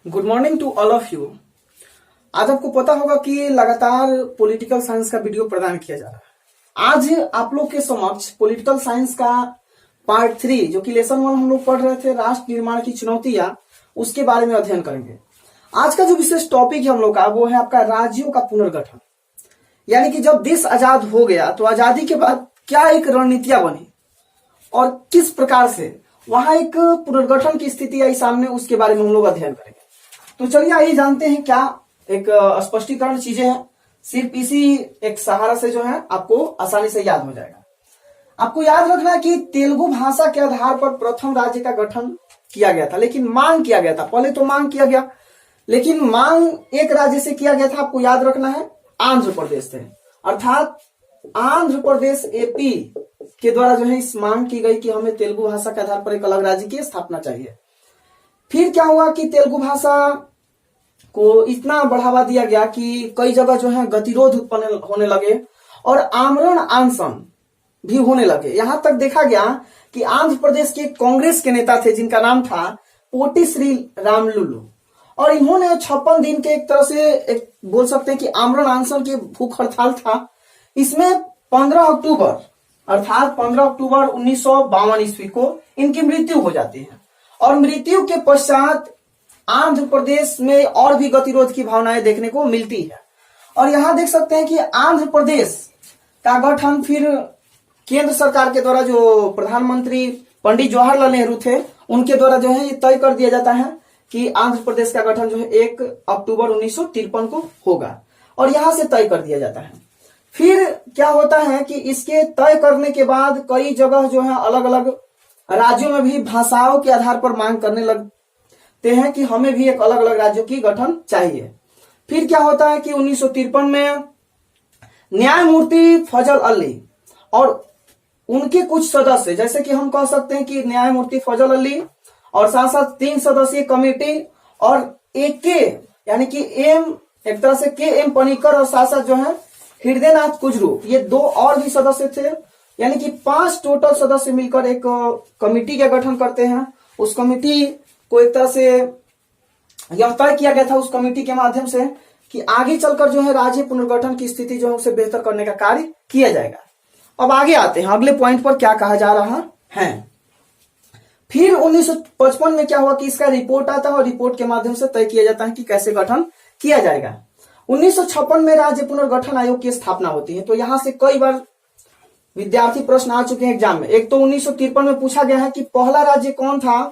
Good morning to all of you. आज आपको पता होगा कि लगातार पॉलिटिकल साइंस का वीडियो प्रदान किया जा रहा है। आज आप लोग के समक्ष पॉलिटिकल साइंस का पार्ट 3 जो कि लेसन 1 हम लोग पढ़ रहे थे, राष्ट्र निर्माण की चुनौतियां, उसके बारे में अध्ययन करेंगे। आज का जो विशेष टॉपिक है हम लोग का वो है आपका राज्यों का पुनर्गठन। यानी कि जब देश आजाद हो गया तो आजादी के बाद क्या एक रणनीतियां बनी और किस प्रकार से वहां एक पुनर्गठन की स्थिति आई सामने, उसके बारे में हम लोग अध्ययन करेंगे। तो चलिए आइए जानते हैं क्या एक स्पष्टीकरण चीजें हैं। सिर्फ इसी एक सहारा से जो है आपको आसानी से याद हो जाएगा। आपको याद रखना है कि तेलुगु भाषा के आधार पर प्रथम राज्य का गठन किया गया था, लेकिन मांग किया गया था। पहले तो मांग किया गया, लेकिन मांग एक राज्य से किया गया था। आपको याद रखना है आंध्र प्रदेश से, अर्थात आंध्र प्रदेश एपी के द्वारा जो है इस मांग की गई कि हमें तेलुगु भाषा के आधार पर एक अलग राज्य की स्थापना चाहिए। फिर क्या हुआ कि तेलुगु भाषा को इतना बढ़ावा दिया गया कि कई जगह जो है गतिरोध उत्पन्न होने लगे और आमरण अनशन भी होने लगे। यहां तक देखा गया कि आंध्र प्रदेश के कांग्रेस के नेता थे जिनका नाम था पोटी श्री रामलुलु, और इन्होंने 56 दिन के एक तरह से एक बोल सकते हैं कि आमरण अनशन की भूख हड़ताल था। इसमें 15 अक्टूबर अर्थात 15 अक्टूबर 1952 ईस्वी को इनकी मृत्यु हो जाती है, और मृत्यु के पश्चात आंध्र प्रदेश में और भी गतिरोध की भावनाएं देखने को मिलती है। और यहां देख सकते हैं कि आंध्र प्रदेश का गठन फिर केंद्र सरकार के द्वारा, जो प्रधानमंत्री पंडित जवाहरलाल नेहरू थे, उनके द्वारा जो है ये तय कर दिया जाता है कि आंध्र प्रदेश का गठन जो है 1 अक्टूबर 1953 को होगा, और यहां से तय कर दिया जाता है। फिर क्या होता है कि इसके तय करने के बाद कई जगह जो है अलग अलग राज्यों में भी भाषाओं के आधार पर मांग करने लगते हैं कि हमें भी एक अलग अलग राज्यों की गठन चाहिए। फिर क्या होता है कि 1953 में न्यायमूर्ति फजल अली और उनके कुछ सदस्य, जैसे कि हम कह सकते हैं कि न्यायमूर्ति फजल अली और साथ साथ 3 सदस्यीय कमेटी और एक के यानी कि एक तरह से के पनिकर और साथ साथ जो है हृदयनाथ कुजरू, ये 2 और भी सदस्य थे। यानी कि 5 टोटल सदस्य मिलकर एक कमेटी का गठन करते हैं। उस कमेटी को एक तरह से यह तय किया गया था उस कमेटी के माध्यम से कि आगे चलकर जो है राज्य पुनर्गठन की स्थिति जो है उसे बेहतर करने का कार्य किया जाएगा। अब आगे आते हैं अगले पॉइंट पर, क्या कहा जा रहा है। फिर 1955 में क्या हुआ कि इसका रिपोर्ट आता है और रिपोर्ट के माध्यम से तय किया जाता है कि कैसे गठन किया जाएगा। 1956 में राज्य पुनर्गठन आयोग की स्थापना होती है। तो यहां से कई बार विद्यार्थी प्रश्न आ चुके हैं एग्जाम में। एक तो 1953 में पूछा गया है कि पहला राज्य कौन था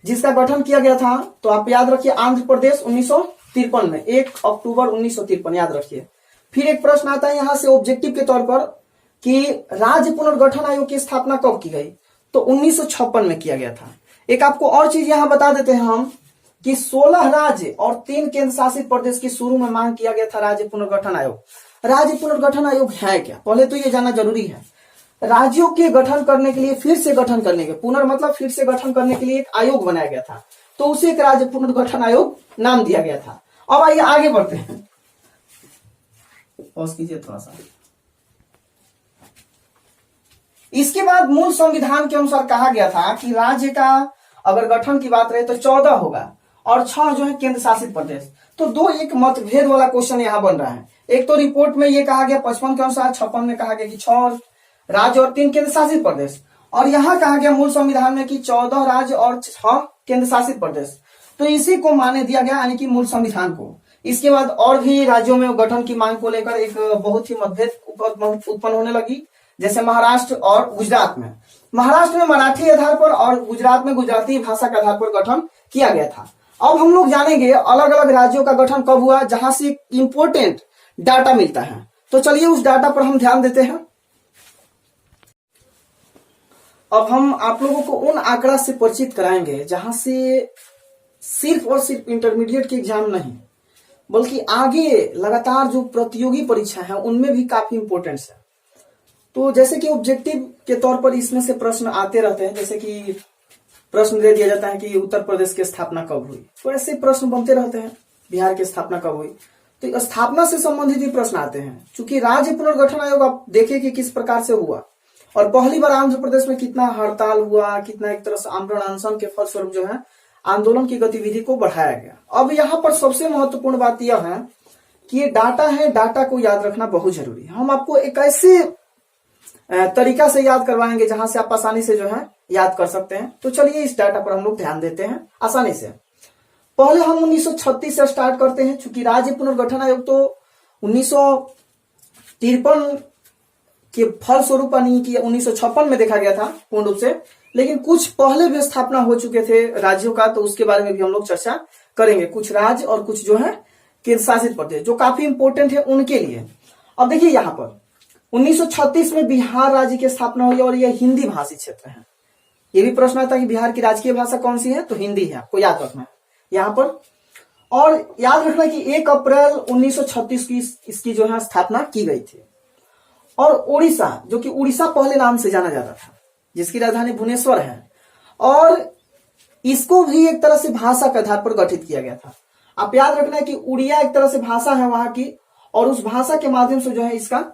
जिसका गठन किया गया था, तो आप याद रखिए आंध्र प्रदेश 1953 में 1 अक्टूबर 1953 याद रखिए। फिर एक प्रश्न आता है यहां से ऑब्जेक्टिव के तौर पर कि राज्य पुनर्गठन आयोग की स्थापना कब की गई, तो 1956 में किया गया था। एक आपको और चीज यहां बता देते हैं हम कि 16 राज्य और 3 केंद्र शासित प्रदेश की शुरू में मांग किया गया था राज्य पुनर्गठन आयोग। राज्य पुनर्गठन आयोग है क्या, पहले तो ये जानना जरूरी है। राज्यों के गठन करने के लिए, फिर से गठन करने के, पुनर् फिर से गठन करने के लिए एक आयोग बनाया गया था, तो उसे एक राज्य पुनर्गठन आयोग नाम दिया गया था। अब आइए आगे बढ़ते हैं। पॉज कीजिए थोड़ा सा। इसके बाद मूल संविधान के अनुसार कहा गया था कि राज्य का अगर गठन की बात रहे तो 14 होगा और 6 जो है केंद्र शासित प्रदेश। तो 2 एक मतभेद वाला क्वेश्चन यहां बन रहा है। एक तो रिपोर्ट में ये कहा गया 55 के अनुसार, 56 में कहा गया कि 6 राज्य और 3 केंद्र शासित प्रदेश, और यहां कहा गया मूल संविधान में कि 14 राज्य और 6 केंद्र शासित प्रदेश। तो इसी को मान्य दिया गया, यानी कि मूल संविधान को। इसके बाद और भी राज्यों में गठन की मांग को लेकर एक बहुत ही मतभेद उत्पन्न होने लगी, जैसे महाराष्ट्र और गुजरात में। महाराष्ट्र में मराठी आधार पर और गुजरात में गुजराती भाषा के आधार पर गठन किया गया था। अब हम लोग जानेंगे अलग अलग राज्यों का गठन कब हुआ, जहां से इंपोर्टेंट डाटा मिलता है। तो चलिए उस डाटा पर हम ध्यान देते हैं। अब हम आप लोगों को उन आंकड़ा से परिचित कराएंगे जहां से सिर्फ और सिर्फ इंटरमीडिएट के एग्जाम नहीं, बल्कि आगे लगातार जो प्रतियोगी परीक्षा है उनमें भी काफी इंपॉर्टेंस है। तो जैसे कि ऑब्जेक्टिव के तौर पर इसमें से प्रश्न आते रहते हैं, जैसे कि प्रश्न दे दिया जाता है कि उत्तर प्रदेश की स्थापना कब हुई, तो ऐसे प्रश्न बनते रहते हैं। बिहार की स्थापना कब हुई, तो स्थापना से संबंधित भी प्रश्न आते हैं। चूंकि राज्य पुनर्गठन आयोग आप देखें कि किस प्रकार से हुआ, और पहली बार आंध्र प्रदेश में कितना हड़ताल हुआ, कितना एक तरह से आमरण अनशन के फलस्वरूप जो है आंदोलन की गतिविधि को बढ़ाया गया। अब यहाँ पर सबसे महत्वपूर्ण बात यह है कि ये डाटा है, डाटा को याद रखना बहुत जरूरी है। हम आपको एक ऐसे तरीका से याद करवाएंगे जहां से आप आसानी से जो है याद कर सकते हैं। तो चलिए इस डाटा पर हम लोग ध्यान देते हैं आसानी से। पहले हम 1936 से स्टार्ट करते हैं, चूंकि राज्य पुनर्गठन आयोग तो 1953 के फलस्वरूप यानी कि 1956 में देखा गया था पूर्ण रूप से, लेकिन कुछ पहले भी स्थापना हो चुके थे राज्यों का, तो उसके बारे में भी हम लोग चर्चा करेंगे। कुछ राज्य और कुछ जो है केंद्र शासित प्रदेश जो काफी इंपोर्टेंट है उनके लिए। अब देखिए यहाँ पर 1936 में बिहार राज्य की स्थापना हुई और यह हिंदी भाषी क्षेत्र है। ये भी प्रश्न आता है कि बिहार की राजकीय भाषा कौन सी है, तो हिंदी है, आपको याद रखना है यहाँ पर। और याद रखना कि 1 अप्रैल 1936 की इसकी जो है स्थापना की गई थी। और उड़ीसा, जो कि उड़ीसा पहले नाम से जाना जाता था, जिसकी राजधानी भुवनेश्वर है, और इसको भी एक तरह से भाषा के आधार पर गठित किया गया था। आप याद रखना है कि उड़िया एक तरह से भाषा है वहां की, और उस भाषा के माध्यम से जो है इसका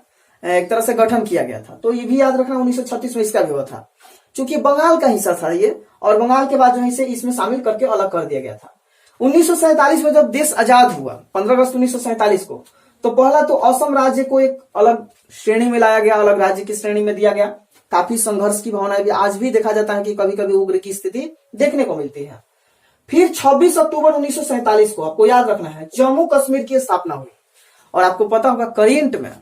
एक तरह से गठन किया गया था। तो ये भी याद रखना 1936 में इसका भी हुआ था, क्योंकि बंगाल का हिस्सा था ये, और बंगाल के बाद जो है इसे इसमें शामिल करके अलग कर दिया गया था। 1947 में जब देश आजाद हुआ 15 अगस्त 1947 को, तो पहला तो असम राज्य को एक अलग श्रेणी में लाया गया, अलग राज्य की श्रेणी में दिया गया। काफी संघर्ष की भावना भी आज भी देखा जाता है कि कभी कभी उग्र की स्थिति देखने को मिलती है। फिर 26 अक्टूबर 1947 को आपको याद रखना है जम्मू कश्मीर की स्थापना हुई। और आपको पता होगा करंट में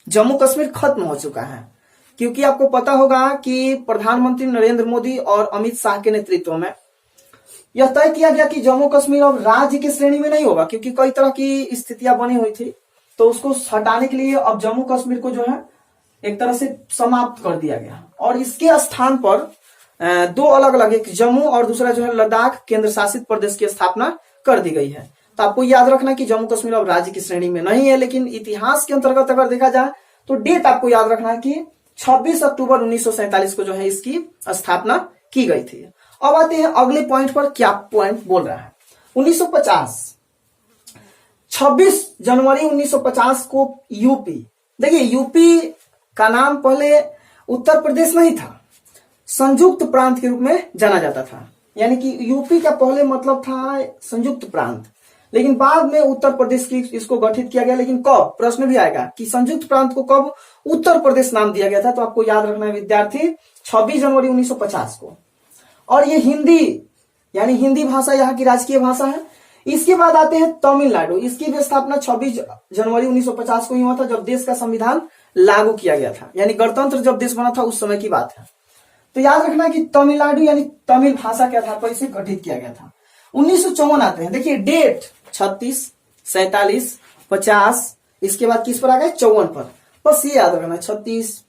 जम्मू कश्मीर खत्म हो चुका है, क्योंकि आपको पता होगा कि प्रधानमंत्री नरेंद्र मोदी और अमित शाह के नेतृत्व में यह तय किया गया कि जम्मू कश्मीर अब राज्य की श्रेणी में नहीं होगा, क्योंकि कई तरह की स्थितियां बनी हुई थी। तो उसको हटाने के लिए अब जम्मू कश्मीर को जो है एक तरह से समाप्त कर दिया गया, और इसके स्थान पर 2 अलग अलग, एक जम्मू और दूसरा जो है लद्दाख केंद्र शासित प्रदेश की स्थापना कर दी गई है। तो आपको याद रखना कि जम्मू कश्मीर अब राज्य की श्रेणी में नहीं है, लेकिन इतिहास के अंतर्गत अगर देखा जाए तो डेट आपको याद रखना है कि 26 अक्टूबर 1947 को जो है इसकी स्थापना की गई थी। अब आते हैं अगले पॉइंट पर, क्या पॉइंट बोल रहा है। 1950 26 जनवरी 1950 को यूपी, देखिए यूपी का नाम पहले उत्तर प्रदेश नहीं था, संयुक्त प्रांत के रूप में जाना जाता था। यानी कि यूपी का पहले मतलब था संयुक्त प्रांत, लेकिन बाद में उत्तर प्रदेश की इसको गठित किया गया। लेकिन कब, प्रश्न भी आएगा कि संयुक्त प्रांत को कब उत्तर प्रदेश नाम दिया गया था, तो आपको याद रखना है विद्यार्थी 26 जनवरी 1950 को। और ये हिंदी, यानी हिंदी भाषा यहाँ की राजकीय भाषा है। इसके बाद आते हैं तमिलनाडु, इसकी भी स्थापना 26 जनवरी 1950 को ही हुआ था, जब देश का संविधान लागू किया गया था, यानी गणतंत्र जब देश बना था उस समय की बात है। तो याद रखना कि तमिलनाडु यानी तमिल भाषा के आधार पर इसे गठित किया गया था। 1954 आते हैं, देखिए डेट 36, 47, 50, इसके बाद किस पर आ गए, 54 पर। बस ये याद रखना 36,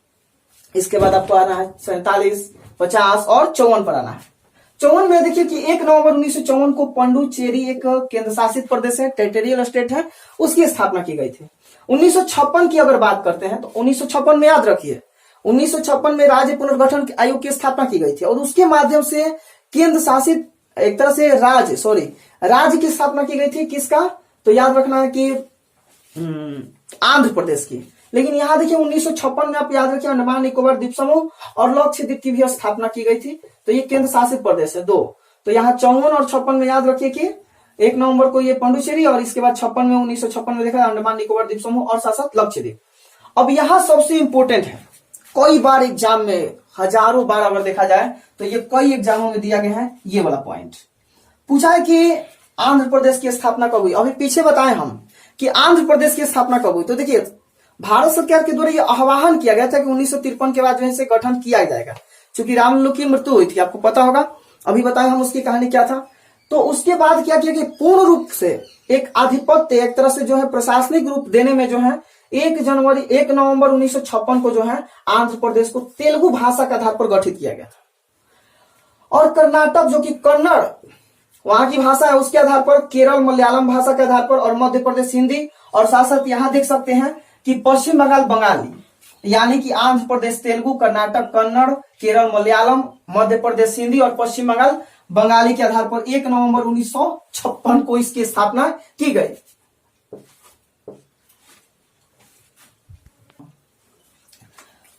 इसके बाद आपको आना है 47, 50 और 54 पर आना है। 54 में देखिए कि 1 नवंबर 1954 को पंडुचेरी एक केंद्र शासित प्रदेश है, टेरिटोरियल स्टेट है, उसकी स्थापना की गई थी। 1956 की अगर बात करते हैं तो 1956 में याद रखिए 1956 में राज्य पुनर्गठन आयोग की स्थापना की गई थी, और उसके माध्यम से केंद्र शासित एक तरह से राज्य की स्थापना की गई थी। किसका, तो याद रखना है कि आंध्र प्रदेश की। लेकिन यहां देखिए 1956 में आप याद रखिए अंडमान निकोबार द्वीप समूह और लक्षद्वीप की भी स्थापना की गई थी, तो ये केंद्र शासित प्रदेश है 2। तो यहाँ 54 और 56 में याद रखिए कि 1 नवंबर को ये पंडुचेरी, और इसके बाद 56 में 1956 में देखा अंडमान निकोबार द्वीप समूह और साथ साथ लक्षद्वीप। अब यहाँ सबसे इंपोर्टेंट है, कई बार एग्जाम में, हजारों बार अगर देखा जाए तो ये कई एग्जामों में दिया गया है, ये वाला पॉइंट पूछा है कि आंध्र प्रदेश की स्थापना कब हुई। अभी पीछे बताए हम कि आंध्र प्रदेश की स्थापना कब हुई, तो देखिए भारत सरकार के द्वारा यह आह्वान किया गया था कि 1953 के बाद जो है इसे गठन किया जाएगा, क्योंकि रामलू की मृत्यु हुई थी, आपको पता होगा, अभी बताए हम उसकी कहानी क्या था। तो उसके बाद क्या किया कि पूर्ण रूप से एक आधिपत्य, एक तरह से जो है प्रशासनिक रूप देने में जो है 1 नवंबर 1956 को जो है आंध्र प्रदेश को तेलुगु भाषा के आधार पर गठित किया गया था। और कर्नाटक जो कि कन्नड़ वहां की भाषा है, उसके आधार पर केरल मलयालम भाषा के आधार पर, और मध्य प्रदेश हिंदी, और साथ साथ यहां देख सकते हैं कि पश्चिम बंगाल बंगाली, यानी कि आंध्र प्रदेश तेलुगु, कर्नाटक कन्नड़, केरल मलयालम, मध्य प्रदेश हिंदी और पश्चिम बंगाल बंगाली के आधार पर 1 नवंबर 1956 को इसकी स्थापना की गई।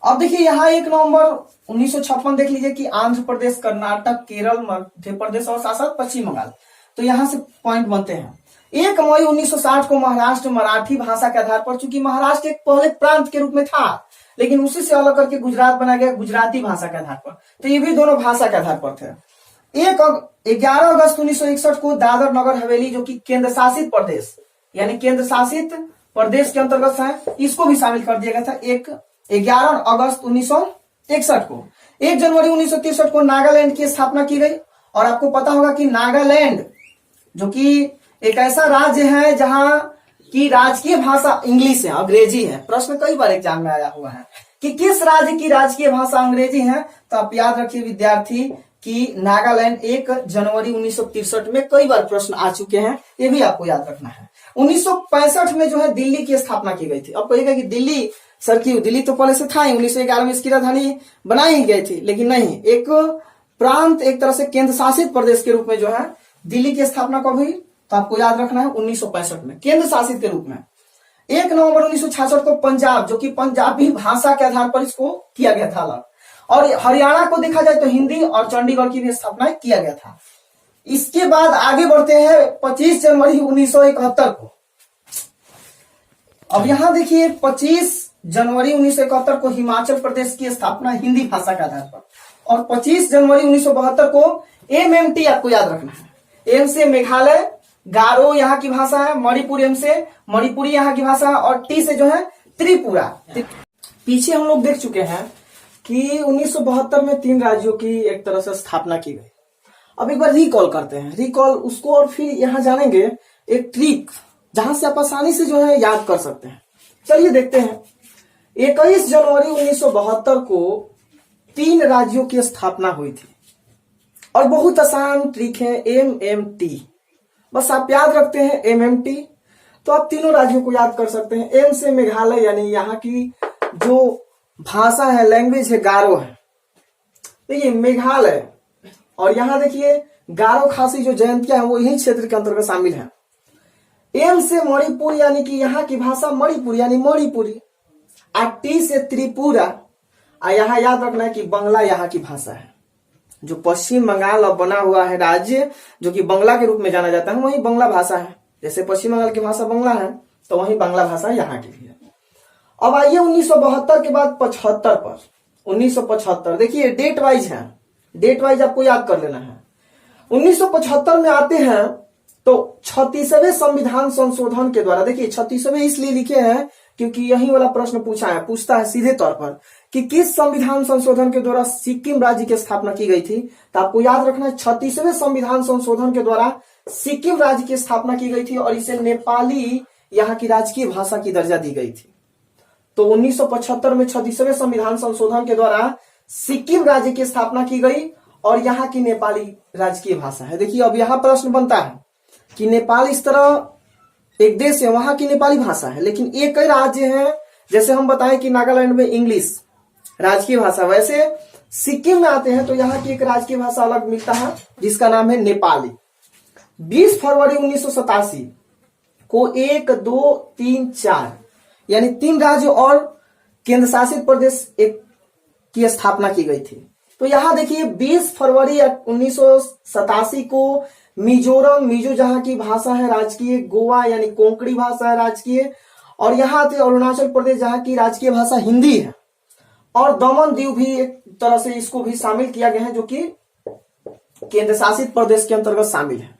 अब देखिए यहां 1 नवंबर 1956 देख लीजिए कि आंध्र प्रदेश, कर्नाटक, केरल, मध्य प्रदेश और साथ साथ पश्चिम बंगाल, तो यहां से पॉइंट बनते हैं। 1 मई 1960 को महाराष्ट्र मराठी भाषा के आधार पर, चूंकि महाराष्ट्र एक पहले प्रांत के रूप में था, लेकिन उसी से अलग करके गुजरात बना गया गुजराती भाषा के आधार पर, तो ये भी दोनों भाषा के आधार पर थे। 11 अगस्त 1961 को दादर नगर हवेली, जो कि केंद्र शासित प्रदेश यानी केंद्र शासित प्रदेश के अंतर्गत है, इसको भी शामिल कर दिया गया था। 11 अगस्त 1961 को। 1 जनवरी 1963 को नागालैंड की स्थापना की गई। और आपको पता होगा कि नागालैंड जो कि एक ऐसा राज्य है जहां की राजकीय भाषा इंग्लिश है, अंग्रेजी है। प्रश्न कई बार एग्जाम में आया हुआ है कि किस राज्य की राजकीय भाषा अंग्रेजी है, तो आप याद रखिए विद्यार्थी कि नागालैंड 1 जनवरी 1963 में कई बार प्रश्न आ चुके हैं, ये भी आपको याद रखना है। 1965 में जो है दिल्ली की स्थापना की गई थी। अब कहिएगा कि दिल्ली सर क्यों, दिल्ली तो पहले से था ही, 1911 में इसकी राजधानी बनाई ही गई थी, लेकिन नहीं, एक प्रांत, एक तरह से केंद्र शासित प्रदेश के रूप में जो है दिल्ली की स्थापना कब हुई, तो आपको याद रखना है 1965 में केंद्र शासित के रूप में। 1 नवंबर 1966 को पंजाब, जो कि पंजाबी भाषा के आधार पर इसको किया गया था अलग, और हरियाणा को देखा जाए तो हिंदी, और चंडीगढ़ की भी स्थापना किया गया था। इसके बाद आगे बढ़ते हैं 25 जनवरी 1971 को। अब यहां देखिए 25 जनवरी 1971 को हिमाचल प्रदेश की स्थापना हिंदी भाषा के आधार पर, और 25 जनवरी 1972 को एमएमटी आपको याद रखना है। एम से मेघालय, गारो यहाँ की भाषा है, मणिपुर एम से मणिपुरी यहाँ की भाषा है, और टी से जो है त्रिपुरा। पीछे हम लोग देख चुके हैं कि 1972 में 3 राज्यों की एक तरह से स्थापना की गई। अब एक बार रिकॉल करते हैं, रिकॉल उसको, और फिर यहां जानेंगे एक ट्रिक जहां से आप आसानी से जो है याद कर सकते हैं। चलिए देखते हैं। 21 जनवरी 1972 को 3 राज्यों की स्थापना हुई थी, और बहुत आसान ट्रिक है एमएमटी। बस आप याद रखते हैं एमएमटी, तो आप तीनों राज्यों को याद कर सकते हैं। एम से मेघालय, यानी यहाँ की जो भाषा है, लैंग्वेज है, गारो है। देखिए मेघालय, और यहां देखिए गारो खासी जो जयंतिया है वो यही क्षेत्र के अंतर्गत शामिल है। एम से मणिपुर, यानी कि यहाँ की भाषा मणिपुर यानी मणिपुरी। टी से त्रिपुरा, यहाँ याद रखना है कि बंगला यहाँ की भाषा है। जो पश्चिम बंगाल अब बना हुआ है राज्य, जो कि बंगला के रूप में जाना जाता है, वही बंगला भाषा है। जैसे पश्चिम बंगाल की भाषा बंगला है, तो वही बांग्ला भाषा यहाँ की भी है। अब आइए 1972 के बाद 75 पर। 1975 देखिए डेट वाइज है, डेट वाइज आपको याद कर लेना है। 1975 में आते हैं तो 36वें संविधान संशोधन के द्वारा, देखिए 36वें इसलिए लिखे हैं क्योंकि यही वाला प्रश्न पूछता है सीधे तौर पर कि किस संविधान संशोधन के द्वारा सिक्किम राज्य की स्थापना की गई थी। तो आपको याद रखना है 36वें संविधान संशोधन के द्वारा सिक्किम राज्य की स्थापना की गई थी, और इसे नेपाली यहाँ की राजकीय भाषा की दर्जा दी गई थी। तो 1975 में 36वें संविधान संशोधन के द्वारा सिक्किम राज्य की स्थापना की गई, और यहाँ की नेपाली राजकीय भाषा है। देखिए अब यहाँ प्रश्न बनता है कि नेपाल इस तरह एक देश है, वहां की नेपाली भाषा है, लेकिन एक कई राज्य हैं, जैसे हम बताएं कि नागालैंड में इंग्लिश राजकीय भाषा, वैसे सिक्किम में आते हैं तो यहाँ की एक राजकीय भाषा अलग मिलता है जिसका नाम है नेपाली। 20 फरवरी 1987 को 1, 2, 3, 4 यानी 3 राज्य और केंद्र शासित प्रदेश एक की स्थापना की गई थी। तो यहां देखिए 20 फरवरी 1987 को मिजोरम, मिजो जहां की भाषा है राजकीय, गोवा यानी कोंकणी भाषा है राजकीय, और यहाँ थे अरुणाचल प्रदेश जहां की राजकीय भाषा हिंदी है, और दमन दीव भी एक तरह से इसको भी शामिल किया गया है जो कि केंद्र शासित प्रदेश के अंतर्गत शामिल है।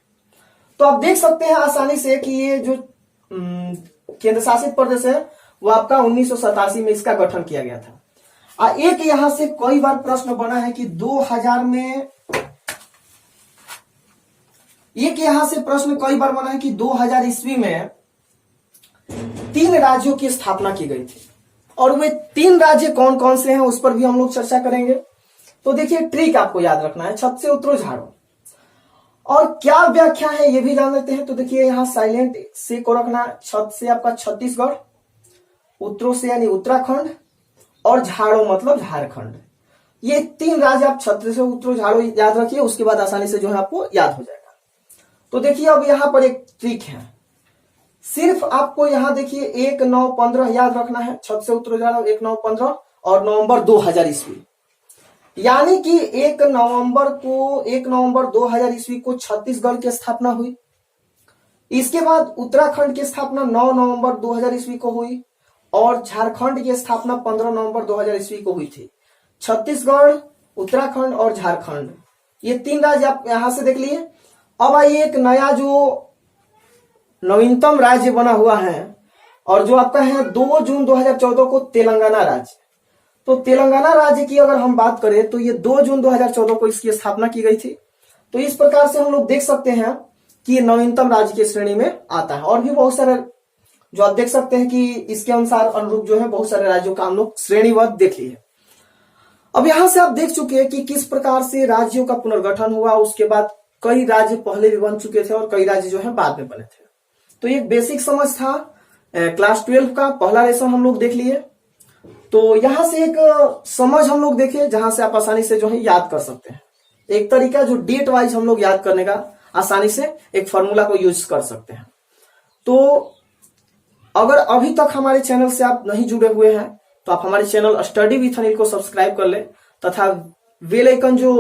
तो आप देख सकते हैं आसानी से कि ये जो केंद्र शासित प्रदेश है वो आपका 1987 में इसका गठन किया गया था। एक यहां से कई बार प्रश्न बना है कि 2000 में, एक यहां से प्रश्न कई बार बना है कि 2000 ईस्वी में 3 राज्यों की स्थापना की गई थी, और वे 3 राज्य कौन कौन से हैं उस पर भी हम लोग चर्चा करेंगे। तो देखिए ट्रिक आपको याद रखना है, छत से उतरो झाड़ो, और क्या व्याख्या है ये भी जान लेते हैं। तो देखिए यहाँ साइलेंट से को रखना, छत से आपका छत्तीसगढ़, उतरो से यानी उत्तराखंड, और झाड़ो मतलब झारखंड। ये 3 राज्य आप छत से उतरो झाड़ो याद रखिए, उसके बाद आसानी से जो है आपको याद हो जाएगा। तो देखिए अब यहां पर एक ट्रिक है, सिर्फ आपको यहां देखिए 1, 9, 15 याद रखना है। छत से उतरो झाड़ो 1, 9, 15 और नवंबर 2000 ईस्वी। यानी कि 1 नवंबर 2000 ईस्वी को छत्तीसगढ़ की स्थापना हुई। इसके बाद उत्तराखंड की स्थापना 9 नवंबर 2000 ईस्वी को हुई और झारखंड की स्थापना 15 नवंबर 2000 ईस्वी को हुई थी। छत्तीसगढ़, उत्तराखंड और झारखंड, ये 3 राज्य आप यहां से देख लिए। अब आइए एक नया जो नवीनतम राज्य बना हुआ है और जो आपका है 2 जून 2014 को तेलंगाना राज्य। तो तेलंगाना राज्य की अगर हम बात करें तो ये 2 जून 2014 को इसकी स्थापना की गई थी। तो इस प्रकार से हम लोग देख सकते हैं कि ये नवीनतम राज्य की श्रेणी में आता है। और भी बहुत सारे जो आप देख सकते हैं कि इसके अनुसार अनुरूप जो है बहुत सारे राज्यों का हम लोग श्रेणीबद्ध देख लिए। अब यहां से आप देख चुके हैं कि किस प्रकार से राज्यों का पुनर्गठन हुआ। उसके बाद कई राज्य पहले भी बन चुके थे और कई राज्य जो है बाद में बने थे। तो एक बेसिक समझ था क्लास 12 का पहला लेसन हम लोग देख लिए। तो यहां से एक समझ हम लोग देखे जहां से आप आसानी से जो है याद कर सकते हैं। एक तरीका जो डेट वाइज हम लोग याद करने का आसानी से एक फॉर्मूला को यूज कर सकते हैं। तो अगर अभी तक हमारे चैनल से आप नहीं जुड़े हुए हैं तो आप हमारे चैनल स्टडी विथ अनिल को सब्सक्राइब कर ले तथा बेल आइकन जो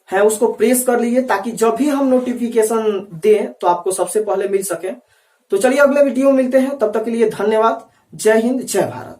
है उसको प्रेस कर लीजिए ताकि जब भी हम नोटिफिकेशन दें तो आपको सबसे पहले मिल सके। तो चलिए अगले वीडियो में मिलते हैं, तब तक के लिए धन्यवाद। जय हिंद, जय भारत।